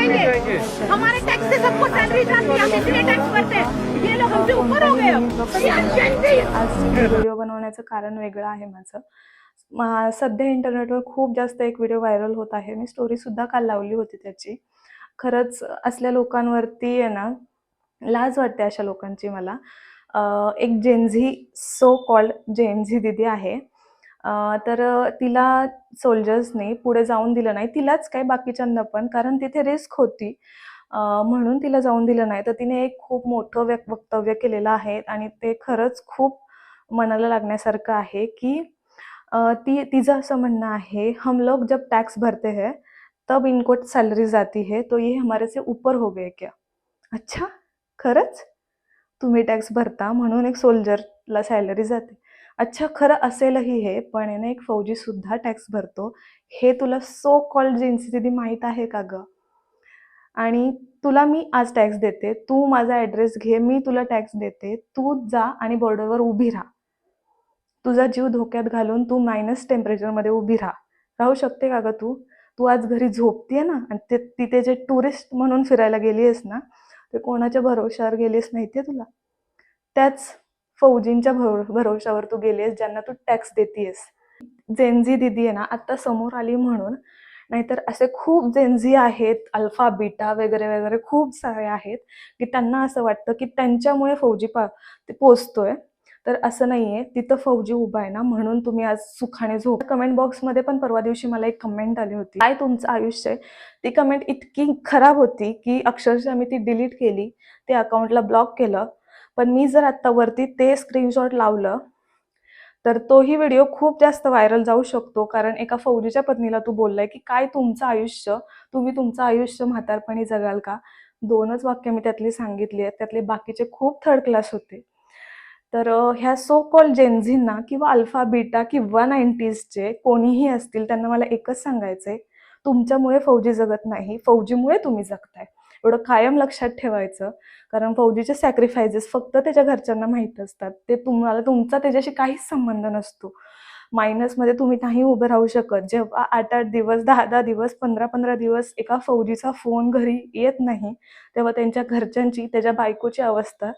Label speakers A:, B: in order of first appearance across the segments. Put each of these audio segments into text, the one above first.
A: करेंगे? हमारे टैक्स से सबको सैलरी जाती है, हम इसलिए टैक्स भरते हैं। ये लोग हमसे ऊपर हो गए अब।
B: आज व्हिडिओ बनवण्याचं कारण वेगळं आहे माझं। सध्या इंटरनेटवर खूप जास्त एक व्हिडिओ व्हायरल होत आहे। मी स्टोरी सुद्धा काल लावली होती त्याची। खरंच असल्या लोकांवरती आहे ना, लाज वाटते अशा लोकांची मला। एक जेनझी सो कॉल्ड जेनझी दीदी आहे। तर तिला सोल्जर्सने पुढे जाऊन दिलं नाही, तिलाच काय बाकीच्यांना पण, कारण तिथे रिस्क होती म्हणून तिला जाऊन दिलं नाही। तर तिने एक खूप मोठं वक्तव्य केलेलं आहे आणि ते खरंच खूप मनाला लागण्यासारखं आहे की तिचं असं म्हणणं आहे, हम लोग जब टैक्स भरते हैं तब इनको सैलरी जाती है, तो ये हमारे से ऊपर हो गए क्या? अच्छा, खरंच तुम्ही टॅक्स भरता म्हणून एक सोल्जरला सॅलरी जाते? अच्छा, खरं असेलही हे, पण आहे ना, एक फौजी सुद्धा टॅक्स भरतो, हे तुला सो कॉल्ड जेन्सी दीदी माहीत आहे का गं? आणि तुला मी आज टॅक्स देते, तू माझा ॲड्रेस घे, मी तुला टॅक्स देते, तू जा आणि बॉर्डरवर उभी राहा, तुझा जीव धोक्यात घालून तू मायनस टेम्परेचरमध्ये उभी राहू शकते का गं तू? तू आज घरी झोपतीये ना, आणि तिथे जे टुरिस्ट म्हणून फिरायला गेली आहेस ना, ते कोणाच्या भरोश्यावर गेलीस माहितीये तुला? त्याच फौजींच्या भरोश्यावर तू गेली आहेस, ज्यांना तू टॅक्स देतीयेस। जेनझी दीदी आहे ना, आता समोर आली म्हणून, नाहीतर असे खूप जेनझी आहेत, अल्फा बीटा वगैरे वगैरे खूप सारे आहेत की त्यांना असं वाटतं की त्यांच्यामुळे फौजी ते पोचतोय। तर असं नाहीये, तिथं फौजी उभा आहे ना म्हणून तुम्ही आज सुखाने झोप। कमेंट बॉक्समध्ये पण परवा दिवशी मला एक कमेंट आली होती, काय तुमचं आयुष्य आहे? ती कमेंट इतकी खराब होती की अक्षरशः मी ती डिलीट केली, ते अकाउंटला ब्लॉक केलं। पण मी जर आता वरती ते स्क्रीनशॉट लावलं तर तोही व्हिडिओ खूप जास्त व्हायरल जाऊ शकतो, कारण एका फौजीच्या पत्नीला तू बोललाय की काय तुमचं आयुष्य, तुम्ही तुमचं आयुष्य म्हातारपणी जगाल का? 2च वाक्य मी त्यातली सांगितली आहेत, त्यातले बाकीचे खूप थर्ड क्लास होते। तर ह्या सो कॉल्ड जेनझींना किंवा अल्फा बीटा किंवा 90sचे कोणीही असतील, त्यांना मला एकच सांगायचंय, तुमच्यामुळे फौजी जगत नाही, फौजीमुळे तुम्ही जगताय, एवढं कायम लक्षात ठेवायचं। कारण फौजीचे सॅक्रिफायसेस फक्त त्याच्या घरच्यांना माहीत असतात, ते तुम्हाला, तुमचा त्याच्याशी काहीच संबंध नसतो। मायनसमध्ये तुम्ही नाही उभे राहू शकत, जेव्हा 8-8 दिवस, 10-10 दिवस, 15-15 दिवस एका फौजीचा फोन घरी येत नाही, तेव्हा त्यांच्या घरच्यांची, त्याच्या बायकोची अवस्था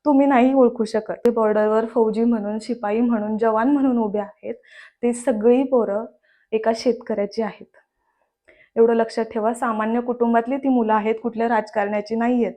B: तुम्ही नाही ओळखू शकत। ते बॉर्डरवर फौजी म्हणून, शिपाई म्हणून, जवान म्हणून उभे आहेत, ते सगळी पोरं एका शेतकऱ्याची आहेत, एवढं लक्षात ठेवा। सामान्य कुटुंबातली ती मुलं आहेत, कुठल्या राजकारण्याची नाही आहेत।